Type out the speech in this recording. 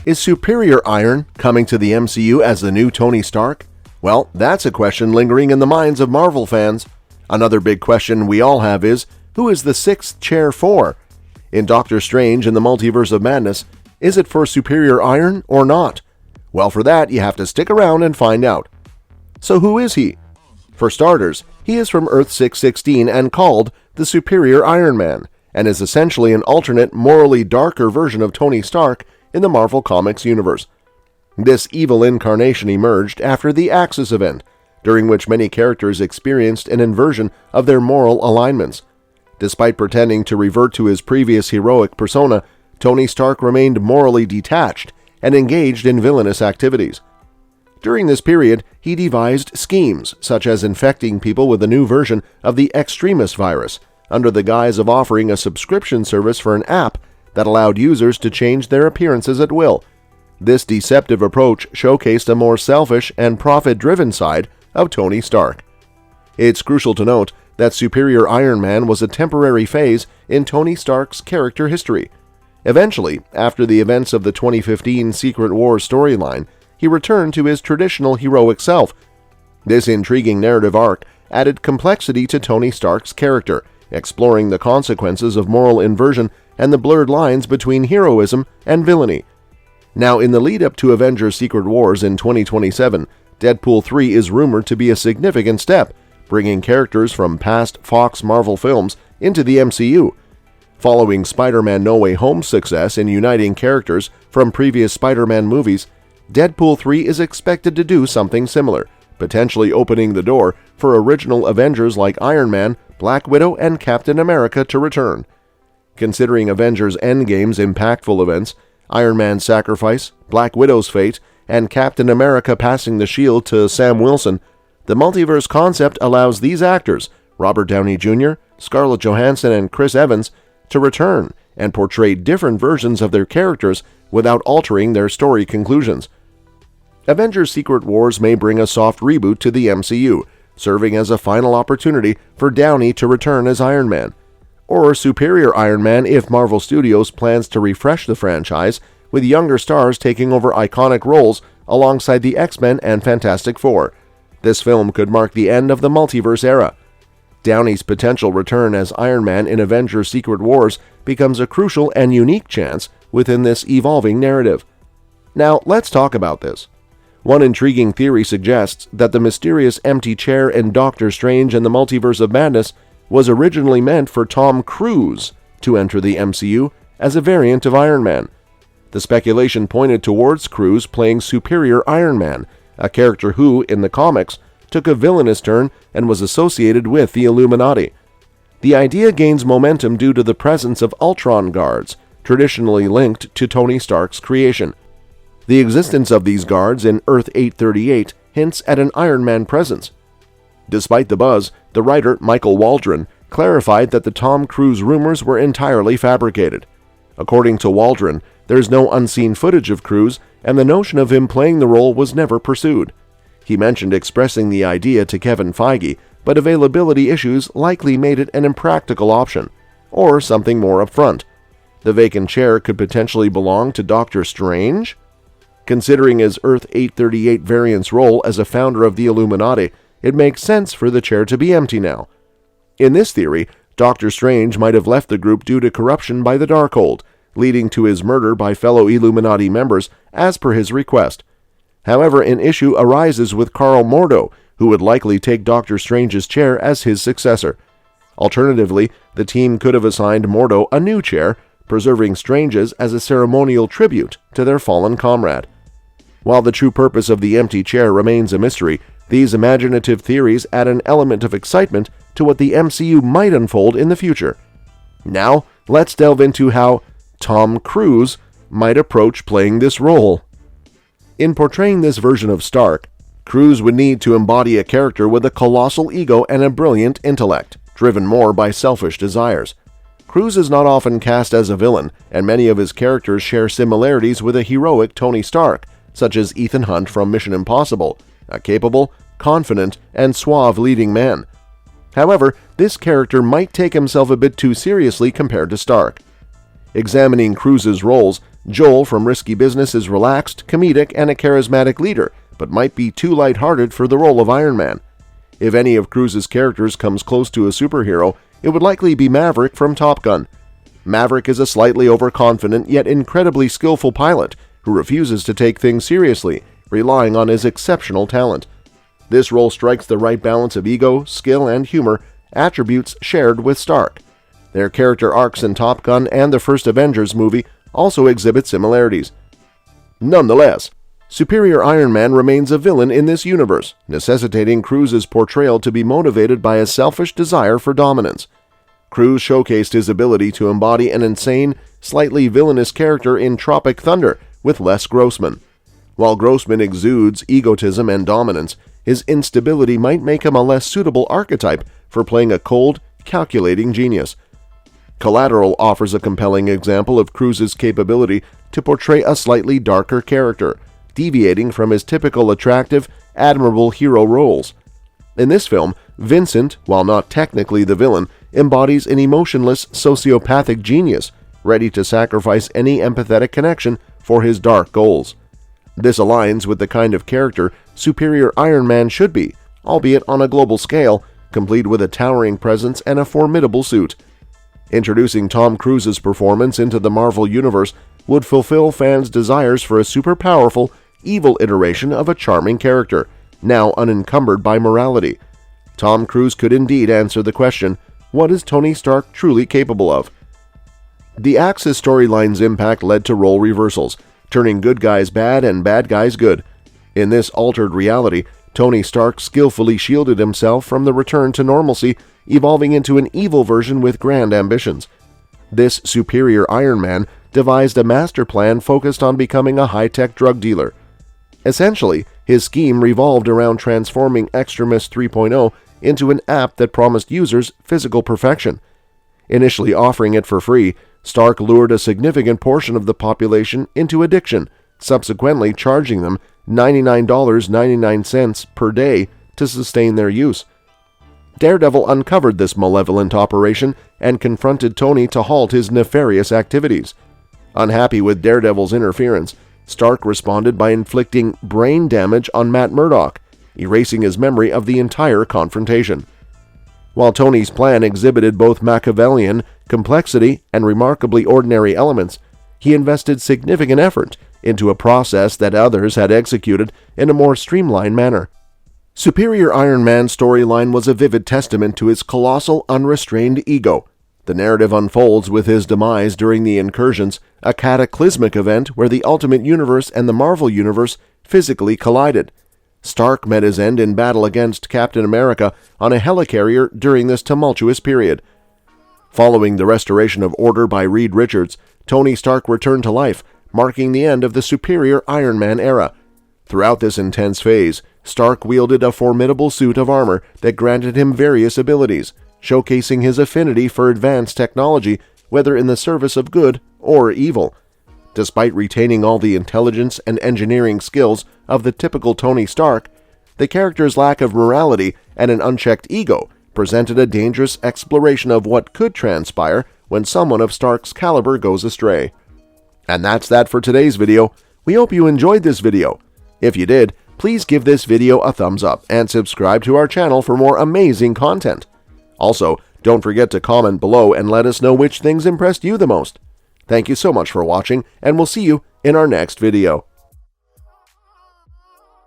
Is Superior Iron coming to the MCU as the new Tony Stark? Well, that's a question lingering in the minds of Marvel fans. Another big question we all have is, who is the sixth chair for? In Doctor Strange and the Multiverse of Madness, is it for Superior Iron or not? Well, for that, you have to stick around and find out. So who is he? For starters, he is from Earth 616 and called the Superior Iron Man, and is essentially an alternate, morally darker version of Tony Stark in the Marvel Comics universe. This evil incarnation emerged after the Axis event, during which many characters experienced an inversion of their moral alignments. Despite pretending to revert to his previous heroic persona, Tony Stark remained morally detached and engaged in villainous activities. During this period, he devised schemes such as infecting people with a new version of the extremist virus, under the guise of offering a subscription service for an app that allowed users to change their appearances at will. This deceptive approach showcased a more selfish and profit-driven side of Tony Stark. It's crucial to note that Superior Iron Man was a temporary phase in Tony Stark's character history. Eventually, after the events of the 2015 Secret Wars storyline, he returned to his traditional heroic self. This intriguing narrative arc added complexity to Tony Stark's character, exploring the consequences of moral inversion and the blurred lines between heroism and villainy. Now, in the lead-up to Avengers Secret Wars in 2027, Deadpool 3 is rumored to be a significant step, bringing characters from past Fox Marvel films into the MCU. Following Spider-Man No Way Home's success in uniting characters from previous Spider-Man movies, Deadpool 3 is expected to do something similar, potentially opening the door for original Avengers like Iron Man, Black Widow, and Captain America to return. Considering Avengers Endgame's impactful events, Iron Man's sacrifice, Black Widow's fate, and Captain America passing the shield to Sam Wilson, the multiverse concept allows these actors, Robert Downey Jr., Scarlett Johansson, and Chris Evans, to return and portray different versions of their characters without altering their story conclusions. Avengers Secret Wars may bring a soft reboot to the MCU, serving as a final opportunity for Downey to return as Iron Man, or Superior Iron Man if Marvel Studios plans to refresh the franchise with younger stars taking over iconic roles alongside the X-Men and Fantastic Four. This film could mark the end of the multiverse era. Downey's potential return as Iron Man in Avengers Secret Wars becomes a crucial and unique chance within this evolving narrative. Now, let's talk about this. One intriguing theory suggests that the mysterious empty chair in Doctor Strange and the Multiverse of Madness was originally meant for Tom Cruise to enter the MCU as a variant of Iron Man. The speculation pointed towards Cruz playing Superior Iron Man, a character who, in the comics, took a villainous turn and was associated with the Illuminati. The idea gains momentum due to the presence of Ultron guards, traditionally linked to Tony Stark's creation. The existence of these guards in Earth 838 hints at an Iron Man presence. Despite the buzz, the writer Michael Waldron clarified that the Tom Cruise rumors were entirely fabricated. According to Waldron, there's no unseen footage of Cruz, and the notion of him playing the role was never pursued. He mentioned expressing the idea to Kevin Feige, but availability issues likely made it an impractical option, or something more upfront. The vacant chair could potentially belong to Doctor Strange? Considering his Earth 838 variant's role as a founder of the Illuminati, it makes sense for the chair to be empty now. In this theory, Doctor Strange might have left the group due to corruption by the Darkhold, leading to his murder by fellow Illuminati members as per his request. However, an issue arises with Carl Mordo, who would likely take Doctor Strange's chair as his successor. Alternatively, the team could have assigned Mordo a new chair, preserving Strange's as a ceremonial tribute to their fallen comrade. While the true purpose of the empty chair remains a mystery, these imaginative theories add an element of excitement to what the MCU might unfold in the future. Now, let's delve into how Tom Cruise might approach playing this role. In portraying this version of Stark, Cruz would need to embody a character with a colossal ego and a brilliant intellect, driven more by selfish desires. Cruz is not often cast as a villain, and many of his characters share similarities with a heroic Tony Stark, such as Ethan Hunt from Mission Impossible, a capable, confident, and suave leading man. However, this character might take himself a bit too seriously compared to Stark. Examining Cruz's roles, Joel from Risky Business is relaxed, comedic, and a charismatic leader, but might be too lighthearted for the role of Iron Man. If any of Cruz's characters comes close to a superhero, it would likely be Maverick from Top Gun. Maverick is a slightly overconfident yet incredibly skillful pilot who refuses to take things seriously, relying on his exceptional talent. This role strikes the right balance of ego, skill, and humor, attributes shared with Stark. Their character arcs in Top Gun and the first Avengers movie also exhibit similarities. Nonetheless, Superior Iron Man remains a villain in this universe, necessitating Cruz's portrayal to be motivated by a selfish desire for dominance. Cruz showcased his ability to embody an insane, slightly villainous character in Tropic Thunder with Les Grossman. While Grossman exudes egotism and dominance, his instability might make him a less suitable archetype for playing a cold, calculating genius. Collateral offers a compelling example of Cruz's capability to portray a slightly darker character, deviating from his typical attractive, admirable hero roles. In this film, Vincent, while not technically the villain, embodies an emotionless, sociopathic genius, ready to sacrifice any empathetic connection for his dark goals. This aligns with the kind of character Superior Iron Man should be, albeit on a global scale, complete with a towering presence and a formidable suit. Introducing Tom Cruise's performance into the Marvel Universe would fulfill fans' desires for a super powerful, evil iteration of a charming character, now unencumbered by morality. Tom Cruise could indeed answer the question, what is Tony Stark truly capable of? The Axis storyline's impact led to role reversals, turning good guys bad and bad guys good. In this altered reality, Tony Stark skillfully shielded himself from the return to normalcy, evolving into an evil version with grand ambitions. This superior Iron Man devised a master plan focused on becoming a high-tech drug dealer. Essentially, his scheme revolved around transforming Extremis 3.0 into an app that promised users physical perfection. Initially offering it for free, Stark lured a significant portion of the population into addiction, subsequently charging them $99.99 per day to sustain their use. Daredevil uncovered this malevolent operation and confronted Tony to halt his nefarious activities. Unhappy with Daredevil's interference, Stark responded by inflicting brain damage on Matt Murdock, erasing his memory of the entire confrontation. While Tony's plan exhibited both Machiavellian complexity and remarkably ordinary elements, he invested significant effort into a process that others had executed in a more streamlined manner. Superior Iron Man's storyline was a vivid testament to his colossal, unrestrained ego. The narrative unfolds with his demise during the Incursions, a cataclysmic event where the Ultimate Universe and the Marvel Universe physically collided. Stark met his end in battle against Captain America on a helicarrier during this tumultuous period. Following the restoration of order by Reed Richards, Tony Stark returned to life, marking the end of the Superior Iron Man era. Throughout this intense phase, Stark wielded a formidable suit of armor that granted him various abilities, showcasing his affinity for advanced technology, whether in the service of good or evil. Despite retaining all the intelligence and engineering skills of the typical Tony Stark, the character's lack of morality and an unchecked ego presented a dangerous exploration of what could transpire when someone of Stark's caliber goes astray. And that's that for today's video. We hope you enjoyed this video. If you did, please give this video a thumbs up and subscribe to our channel for more amazing content. Also, don't forget to comment below and let us know which things impressed you the most. Thank you so much for watching, and we'll see you in our next video.